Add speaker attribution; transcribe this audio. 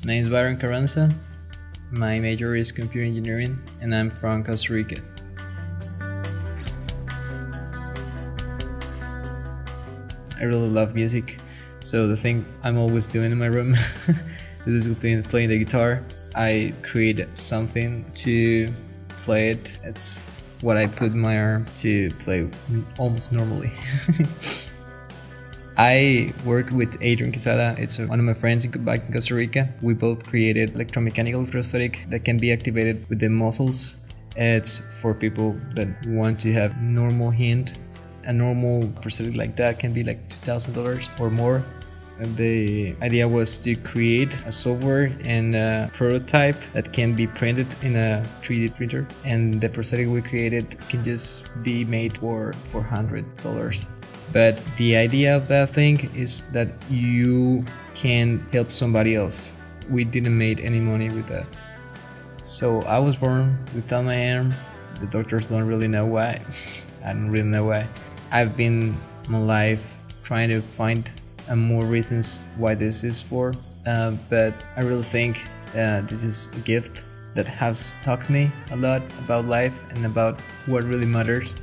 Speaker 1: My name is Byron Carranza. My major is computer engineering and I'm from Costa Rica. I really love music, so the thing I'm always doing in my room is playing the guitar. I create something to play it. It's what I put in my arm to play almost normally. I work with Adrian Quesada. It's one of my friends back in Costa Rica. We both created electromechanical prosthetic that can be activated with the muscles. It's for people that want to have normal hand. A normal prosthetic like that can be like $2,000 or more. And the idea was to create a software and a prototype that can be printed in a 3D printer. And the prosthetic we created can just be made for $400. But the idea of that thing is that you can help somebody else. We didn't make any money with that. So I was born without my arm. The doctors don't really know why. I don't really know why. I've been my life trying to find more reasons why this is for, but I really think this is a gift that has taught me a lot about life and about what really matters.